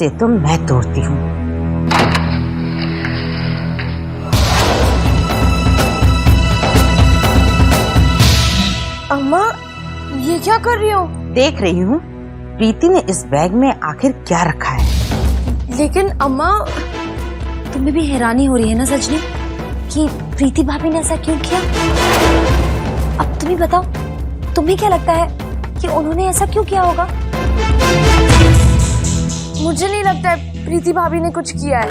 इसे तो मैं तोड़ती हूँ। अम्मा, ये क्या कर रही हो? देख रही हूँ प्रीति ने इस बैग में आखिर क्या रखा है। लेकिन अम्मा, तुम्हें भी हैरानी हो रही है ना सजनी कि प्रीति भाभी ने ऐसा क्यों किया? अब तुम ही बताओ, तुम्हें क्या लगता है कि उन्होंने ऐसा क्यों किया होगा? मुझे नहीं लगता है प्रीति भाभी ने कुछ किया है।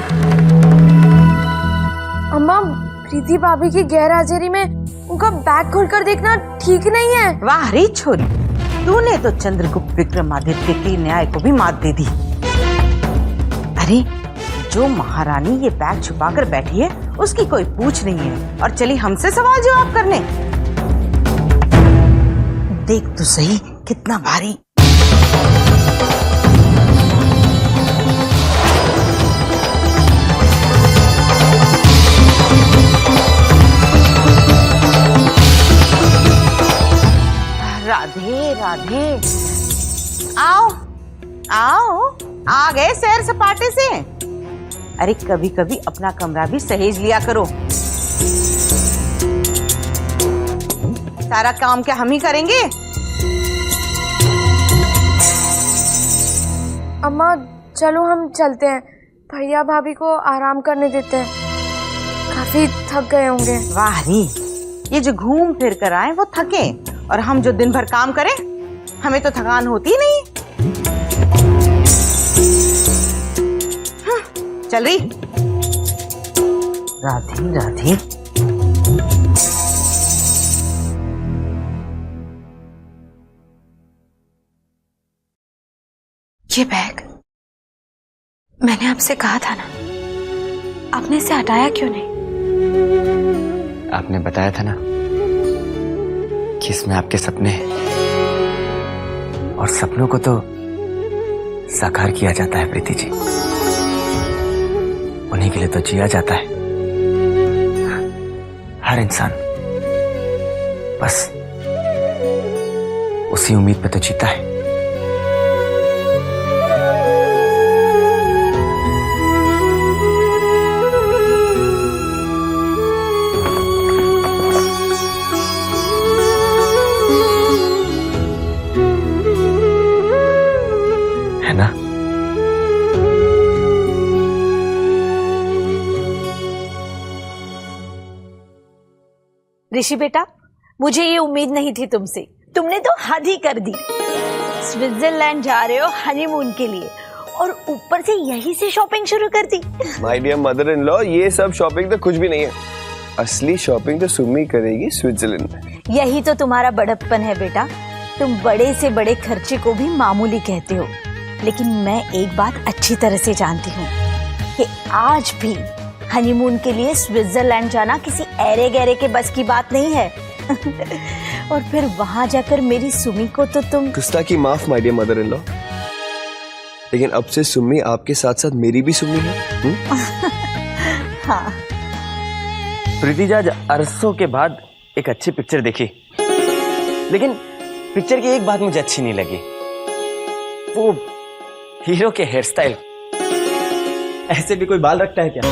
अम्मा, प्रीति भाभी की गैर हाजिरी में उनका बैग खोलकर देखना ठीक नहीं है। वाह रे छोरी, तूने तो चंद्रगुप्त विक्रमादित्य के न्याय को भी मात दे दी। अरे जो महारानी ये बैग छुपा कर बैठी है उसकी कोई पूछ नहीं है और चली हमसे सवाल जवाब करने। देख तो सही कितना भारी। राधे राधे, आओ आओ, आ गए सैर सपाटे से। अरे कभी कभी अपना कमरा भी सहेज लिया करो। सारा काम क्या हम ही करेंगे? अम्मा चलो हम चलते हैं, भैया भाभी को आराम करने देते हैं, काफी थक गए होंगे। वाह री, ये जो घूम फिर कर आए वो थके और हम जो दिन भर काम करें हमें तो थकान होती नहीं। हाँ, चल रही राधे राधे। ये बैग मैंने आपसे कहा था ना, आपने इसे हटाया क्यों नहीं? आपने बताया था ना कि इसमें आपके सपने हैं और सपनों को तो साकार किया जाता है प्रीति जी, उन्हीं के लिए तो जिया जाता है हर इंसान। बस उसी उम्मीद पे तो जीता है। है ना? ऋषि बेटा, मुझे ये उम्मीद नहीं थी तुमसे। तुमने तो हद ही कर दी। स्विट्जरलैंड जा रहे हो हनीमून के लिए और ऊपर से यहीं से शॉपिंग शुरू कर दी। My dear mother in law, ये सब शॉपिंग तो कुछ भी नहीं है। असली शॉपिंग तो सुम्मी करेगी स्विट्जरलैंड में। यही तो तुम्हारा बड़प्पन है बेटा। तुम बड़े से बड़े खर्चे को भी मामूली कहते हो, लेकिन मैं एक बात अच्छी तरह से जानती हूँ कि आज भी हनीमून के लिए स्विट्जरलैंड जाना किसी ऐरे गहरे के बस की बात नहीं है। और फिर वहां जाकर मेरी सुमी को तो तुम गुस्ताखी माफ my dear mother in law, लेकिन अब से सुम्मी आपके साथ साथ मेरी भी सुम्मी है। हाँ। प्रीति जी, आज अरसों के बाद एक अच्छी पिक्चर देखी, लेकिन पिक्चर की एक बात मुझे अच्छी नहीं लगी, वो हीरो के हेयर स्टाइल। ऐसे भी कोई बाल रखता है क्या?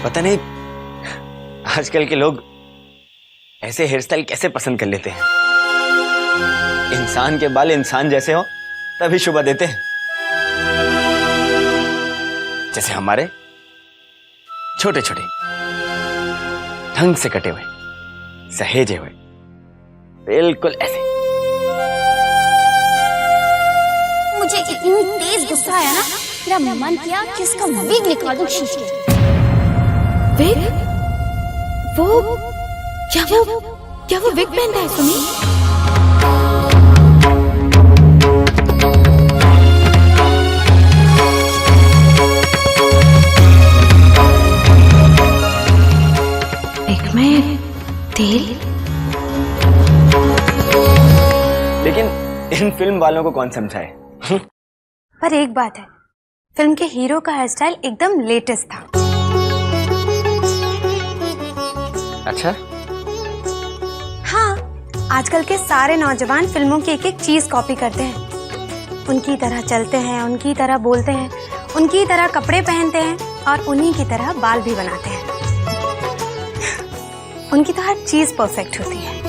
पता नहीं आजकल के लोग ऐसे हेयर स्टाइल कैसे पसंद कर लेते हैं। इंसान के बाल इंसान जैसे हो तभी शुभा देते हैं, जैसे हमारे छोटे छोटे ढंग से कटे हुए सहेजे हुए, बिल्कुल ऐसे। मुझे इतनी तेज गुस्सा आया ना, मेरा मन किया कि इसका विग निकाल दूं शीश के। विग? वो क्या वो विग पहनता है सुमी? इन फिल्म वालों को कौन समझाए। पर एक बात है, फिल्म के हीरो का हेयर स्टाइल एकदम लेटेस्ट था। अच्छा, हाँ, आजकल के सारे नौजवान फिल्मों की एक एक चीज कॉपी करते हैं। उनकी तरह चलते हैं, उनकी तरह बोलते हैं, उनकी तरह कपड़े पहनते हैं और उन्हीं की तरह बाल भी बनाते हैं। उनकी तो हर चीज परफेक्ट होती है।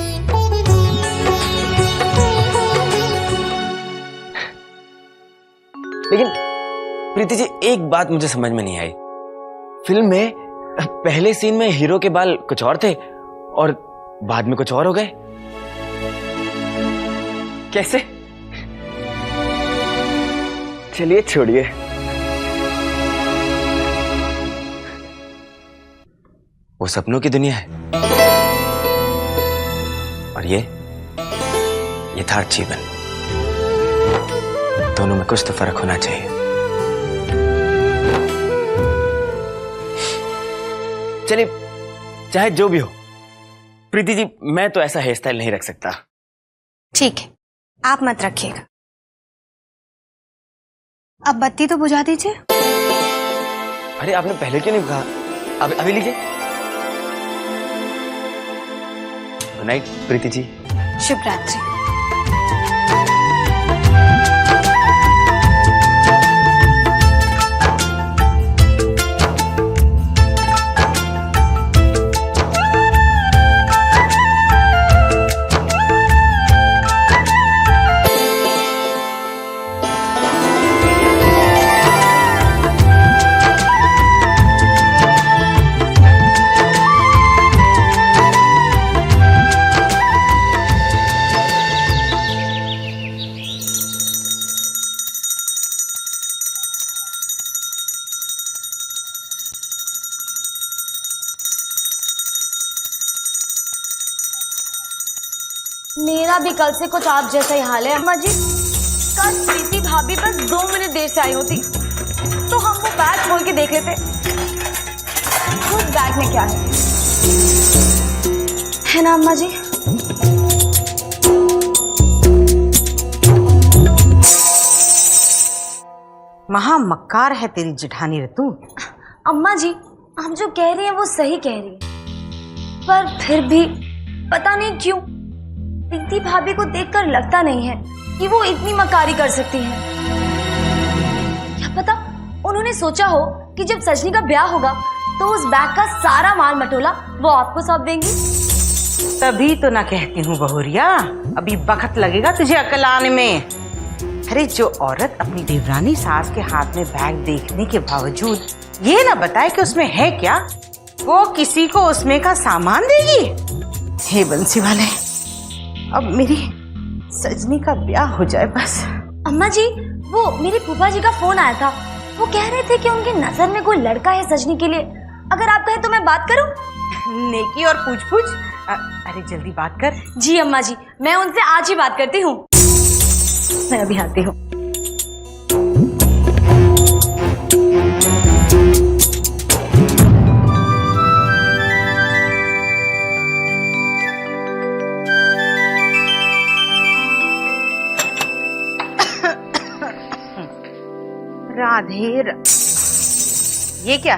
लेकिन प्रीति जी, एक बात मुझे समझ में नहीं आई। फिल्म में पहले सीन में हीरो के बाल कुछ और थे और बाद में कुछ और हो गए। कैसे? चलिए छोड़िए। वो सपनों की दुनिया है और ये यथार्थ जीवन, दोनों में कुछ तो फर्क होना चाहिए। चलिए, चाहे जो भी हो प्रीति जी, मैं तो ऐसा हेयर स्टाइल नहीं रख सकता। ठीक है, आप मत रखिएगा। अब बत्ती तो बुझा दीजिए। अरे आपने पहले क्यों नहीं कहा? अभी लीजिए। Good night Preeti ji. शुभ रात्रि। मेरा भी कल से कुछ आप जैसा ही हाल है अम्मा जी। कल प्रीति भाभी बस 2 मिनट देर से आई होती तो हम वो बैग खोल के देख लेते उस बैग में क्या है ना अम्मा जी? महामक्कार है तेरी जेठानी ऋतु। अम्मा जी, आप जो कह रही हैं वो सही कह रही है, पर फिर भी पता नहीं क्यों प्रीति भाभी को देखकर लगता नहीं है कि वो इतनी मकारी कर सकती हैं। क्या पता उन्होंने सोचा हो कि जब सजनी का ब्याह होगा तो उस बैग का सारा माल मटोला वो आपको सौंप देंगी। तभी तो ना कहती हूँ बहुरिया, अभी वक्त लगेगा तुझे अकल आने में। अरे जो औरत अपनी देवरानी सास के हाथ में बैग देखने के बावजूद ये ना बताए कि उसमें है क्या, वो किसी को उसमें का सामान देगी? हे बंसी वाले, अब मेरी सजनी का ब्याह हो जाए बस। अम्मा जी, वो मेरे फूफा जी का फोन आया था। वो कह रहे थे कि उनकी नजर में कोई लड़का है सजनी के लिए। अगर आप कहें तो मैं बात करूं? नेकी और पूछ अरे जल्दी बात कर। जी अम्मा जी, मैं उनसे आज ही बात करती हूँ। मैं अभी आती हूँ। राधे ये क्या?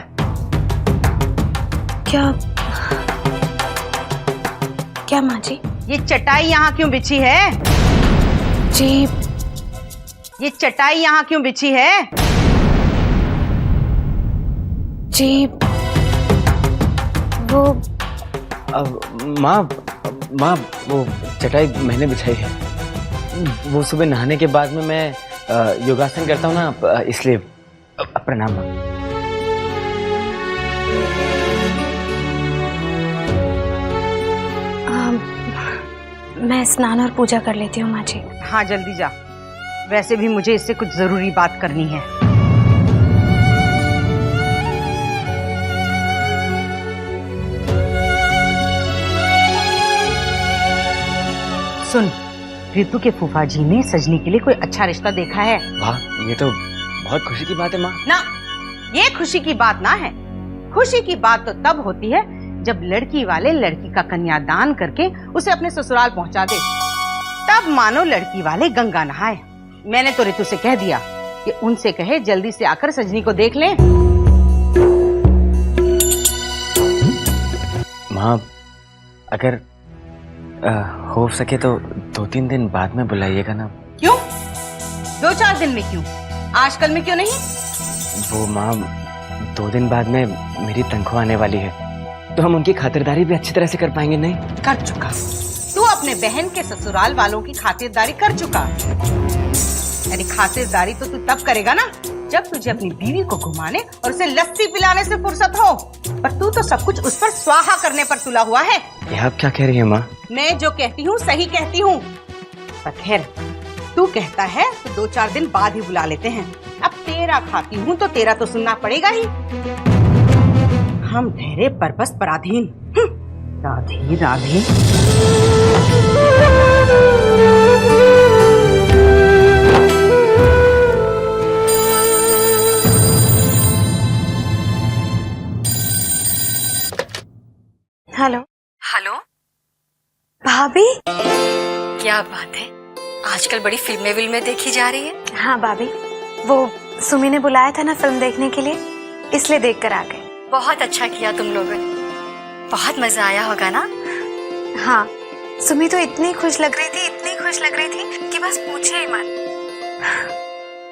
क्या माँ जी? ये चटाई यहाँ क्यों बिछी है? जी, ये चटाई यहाँ क्यों बिछी है? जी वो माँ वो चटाई मैंने बिछाई है। वो सुबह नहाने के बाद में मैं योगासन करता हूँ ना, इसलिए प्रणाम माँ। मैं स्नान और पूजा कर लेती हूँ माँ जी। हाँ जल्दी जा, वैसे भी मुझे इससे कुछ जरूरी बात करनी है। सुन, ऋतु के फूफा जी ने सजनी के लिए कोई अच्छा रिश्ता देखा है। वाह, ये तो बहुत खुशी की बात है माँ। ना, ये खुशी की बात ना है। खुशी की बात तो तब होती है जब लड़की वाले लड़की का कन्यादान करके उसे अपने ससुराल पहुंचा दे। तब मानो लड़की वाले गंगा नहाए। मैंने तो रितु से कह दिया कि उनसे कहे जल्दी से आकर सजनी को देख लें। माँ, अगर हो सके तो 2-3 दिन बाद में बुलाइएगा ना। क्यों? 2-4 दिन में क्यों? आजकल में क्यों नहीं? वो माँ, 2 दिन बाद में मेरी तनख्वाह आने वाली है, तो हम उनकी खातिरदारी भी अच्छी तरह से कर पाएंगे। नहीं कर चुका। तू अपने बहन के ससुराल वालों की खातिरदारी कर चुका। यानी खातिरदारी तो तू तब करेगा ना जब तुझे अपनी बीवी को घुमाने और उसे लस्सी पिलाने से फुर्सत हो। पर तू तो सब कुछ उस पर स्वाहा करने पर तुला हुआ है। ये आप क्या कह रही हैं माँ? मैं जो कहती हूँ सही कहती हूँ। पर खैर, तू कहता है तो 2-4 दिन बाद ही बुला लेते हैं। अब तेरा खाती हूँ तो तेरा तो सुनना पड़ेगा ही। हम ठहरे पर बस पराधीन। राधे राधे। हेलो। हेलो, भाभी। क्या बात है, आजकल बड़ी फिल्में देखी जा रही है। हाँ भाभी, वो सुमी ने बुलाया था ना फिल्म देखने के लिए, इसलिए देख कर आ गए। बहुत अच्छा किया तुम लोगों ने, बहुत मजा आया होगा ना। हाँ, सुमी तो इतनी खुश लग रही थी, इतनी खुश लग रही थी कि बस पूछे ही मत।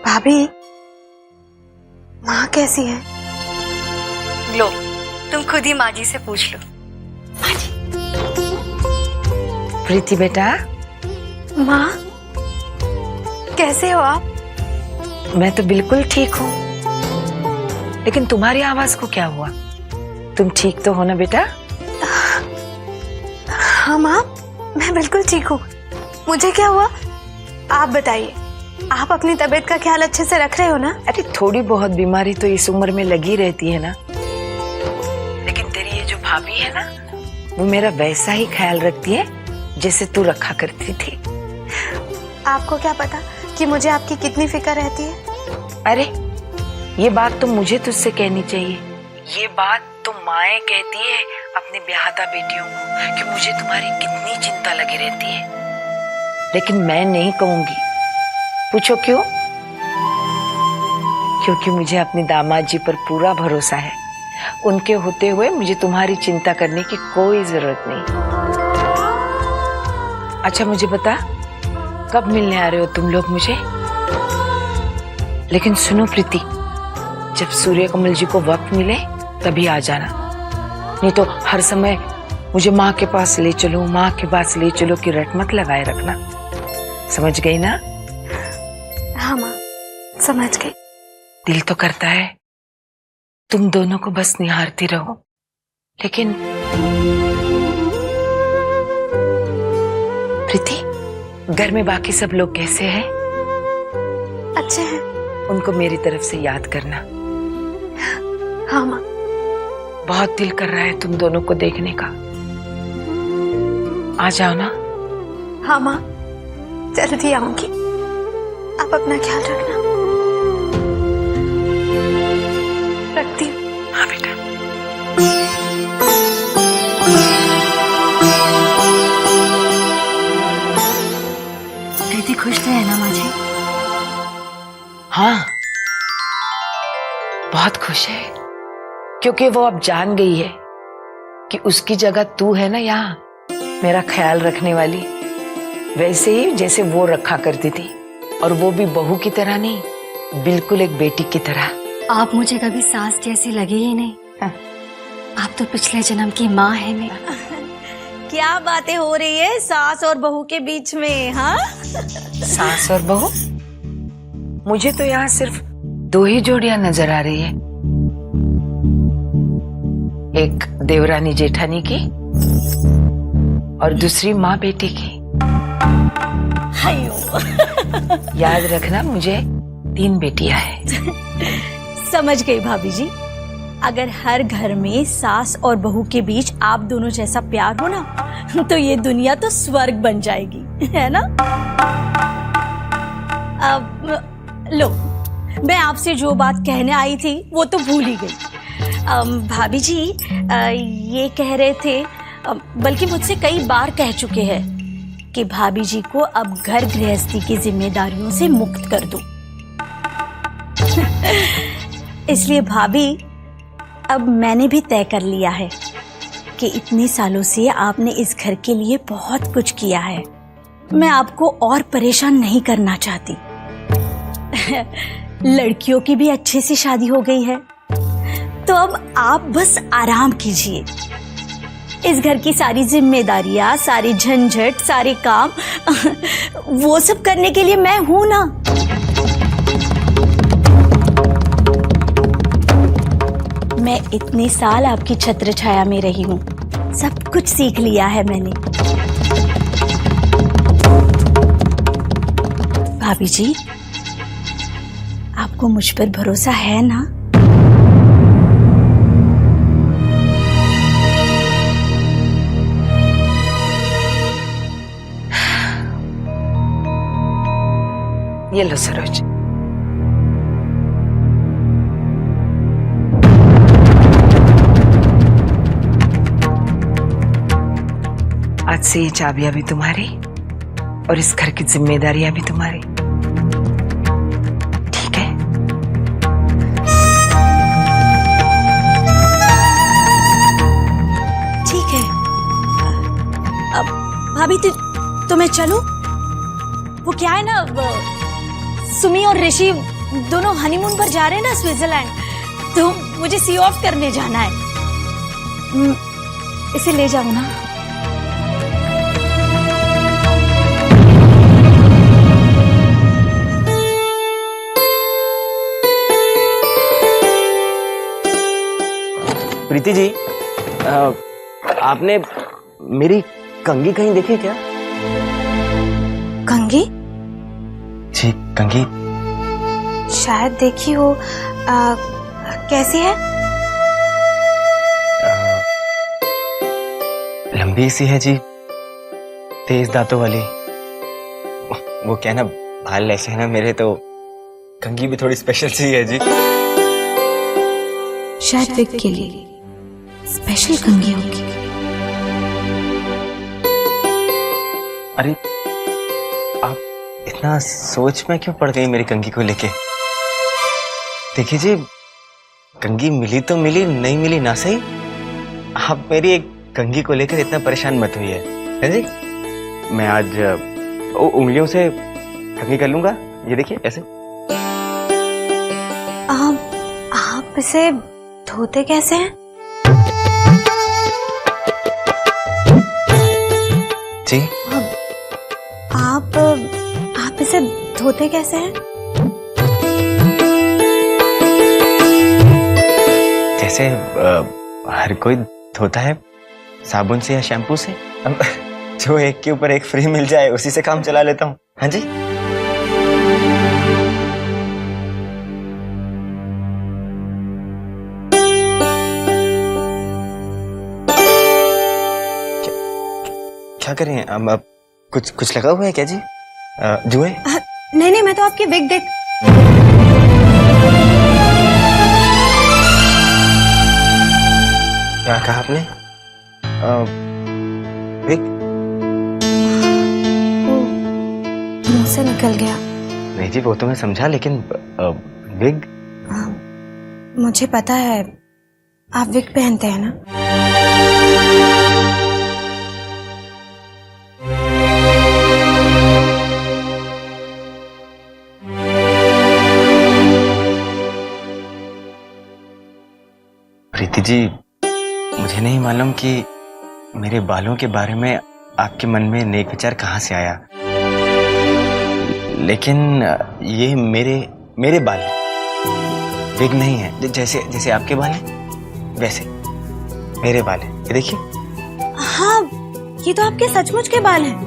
भाभी, माँ कैसी है? लो, तुम खुद ही माँ जी से पूछ लो। प्रीति बेटा, माँ कैसे हो आप? मैं तो बिल्कुल ठीक हूँ, लेकिन तुम्हारी आवाज को क्या हुआ? तुम ठीक तो हो ना बेटा? हाँ माँ, मैं बिल्कुल ठीक हूँ। मुझे क्या हुआ आप बताइए। आप अपनी तबीयत का ख्याल अच्छे से रख रहे हो ना? अरे थोड़ी बहुत बीमारी तो इस उम्र में लगी रहती है ना, लेकिन तेरी ये जो भाभी है ना, वो मेरा वैसा ही ख्याल रखती है जैसे तू रखा करती थी। आपको क्या पता कि मुझे आपकी कितनी फिक्र रहती है। अरे ये बात तो मुझे तुझसे कहनी चाहिए। ये बात तो माएं कहती है अपने ब्याहता बेटियों को कि मुझे तुम्हारी कितनी चिंता लगी रहती है, लेकिन मैं नहीं कहूंगी। पूछो क्यों? क्योंकि मुझे अपने दामाद जी पर पूरा भरोसा है। उनके होते हुए मुझे तुम्हारी चिंता करने की कोई जरूरत नहीं। अच्छा मुझे बता, कब मिलने आ रहे हो तुम लोग मुझे? लेकिन सुनो प्रीति, जब सूर्य कमल जी को वक्त मिले तभी आ जाना, नहीं तो हर समय मुझे माँ के पास ले चलो, माँ के पास ले चलो की रट मत लगाए रखना। समझ गई ना? हाँ माँ, समझ गई। दिल तो करता है तुम दोनों को बस निहारती रहो, लेकिन प्रीति, घर में बाकी सब लोग कैसे हैं? अच्छे हैं। उनको मेरी तरफ से याद करना। हाँ माँ। बहुत दिल कर रहा है तुम दोनों को देखने का। आ जाओ ना। हाँ माँ, जल्दी आऊंगी। आप अपना ख्याल रखना। रखती हूँ। हाँ बेटा। प्रीति खुश तो है ना माँ जी? हाँ, बहुत खुश है, क्योंकि वो अब जान गई है कि उसकी जगह तू है ना यहाँ, मेरा ख्याल रखने वाली, वैसे ही जैसे वो रखा करती थी, और वो भी बहू की तरह नहीं, बिल्कुल एक बेटी की तरह। आप मुझे कभी सास जैसी लगी ही नहीं। आप तो पिछले जन्म की माँ है मेरी। क्या बातें हो रही है सास और बहू के बीच में? हाँ, सास और बहू? मुझे तो यहाँ सिर्फ 2 ही जोड़ियां नजर आ रही है, एक देवरानी जेठानी की और दूसरी माँ बेटी की। याद रखना, मुझे 3 बेटियां हैं। समझ गई भाभी जी। अगर हर घर में सास और बहू के बीच आप दोनों जैसा प्यार हो ना, तो ये दुनिया तो स्वर्ग बन जाएगी, है ना? अब लो, मैं आपसे जो बात कहने आई थी वो तो भूल ही गई। भाभी जी ये कह रहे थे, बल्कि मुझसे कई बार कह चुके हैं कि भाभी जी को अब घर गृहस्थी की जिम्मेदारियों से मुक्त कर दूं। इसलिए भाभी, अब मैंने भी तय कर लिया है कि इतने सालों से आपने इस घर के लिए बहुत कुछ किया है। मैं आपको और परेशान नहीं करना चाहती। लड़कियों की भी अच्छे से शादी हो गई है, तो अब आप बस आराम कीजिए। इस घर की सारी जिम्मेदारियां, सारी झंझट, सारे काम वो सब करने के लिए मैं हूं ना। मैं इतने साल आपकी छत्र छाया में रही हूं, सब कुछ सीख लिया है मैंने। भाभी जी, आपको मुझ पर भरोसा है ना? ये लो सरोज। आज से ये चाबियां भी तुम्हारी और इस घर की जिम्मेदारियां भी तुम्हारी, ठीक है? ठीक है। अब भाभी तो मैं चलूं? वो क्या है ना, सुमी और ऋषि दोनों हनीमून पर जा रहे हैं ना स्विट्जरलैंड, तो मुझे सी ऑफ करने जाना है। इसे ले जाऊं ना? प्रीति जी, आपने मेरी कंघी कहीं देखी क्या? कंघी? जी, कंघी शायद देखी हो। कैसी है? लंबी सी है जी, तेज दांतों वाली। वो क्या ना, बाल ऐसे है ना मेरे, तो कंघी भी थोड़ी स्पेशल सी है जी। शायद विग के लिए स्पेशल कंघी होगी। अरे, आप इतना सोच में क्यों पड़ गई मेरी कंघी को लेके? देखिए जी, कंघी मिली तो मिली, नहीं मिली ना सही। आप मेरी एक कंघी को लेकर इतना परेशान मत हुई है जी। मैं आज उंगलियों से कंघी कर लूंगा। ये देखिए ऐसे। आप इसे धोते कैसे हैं? जी, आप इसे धोते कैसे हैं? जैसे हर कोई धोता है, साबुन से या शैम्पू से। जो एक के ऊपर एक फ्री मिल जाए उसी से काम चला लेता हूँ। हाँ जी। क्या करें अब कुछ लगा हुआ है क्या जी? जुए? नहीं, मैं तो आपकी विग देख। क्या कहा आपने? विग? मुंह से निकल गया। नहीं जी, वो तो मैं समझा, लेकिन विग? मुझे पता है आप विग पहनते हैं ना। प्रीति जी, मुझे नहीं मालूम कि मेरे बालों के बारे में आपके मन में नेक विचार कहाँ से आया, लेकिन ये मेरे बाल हैं, विग नहीं है। जैसे आपके बाल हैं वैसे मेरे बाल हैं। ये देखिए। हाँ, ये तो आपके सचमुच के बाल हैं।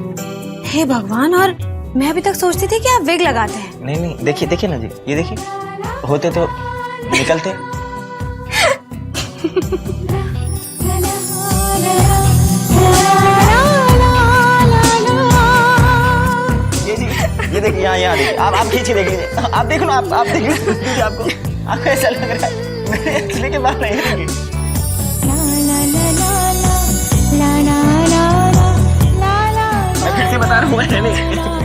हे भगवान, और मैं अभी तक सोचती थी कि आप विग लगाते हैं। नहीं, देखिए ना जी, ये देखिए, होते तो निकलते। ये देखिए, यहाँ देखिए, आप खींचिए, देख लीजिए। आप देखो ना, आप देख लीजिए। आपको ऐसा लग रहा है मेरे असली के बाल नहीं देखिए। मैं फिर से बता रहा हुआ है नहीं।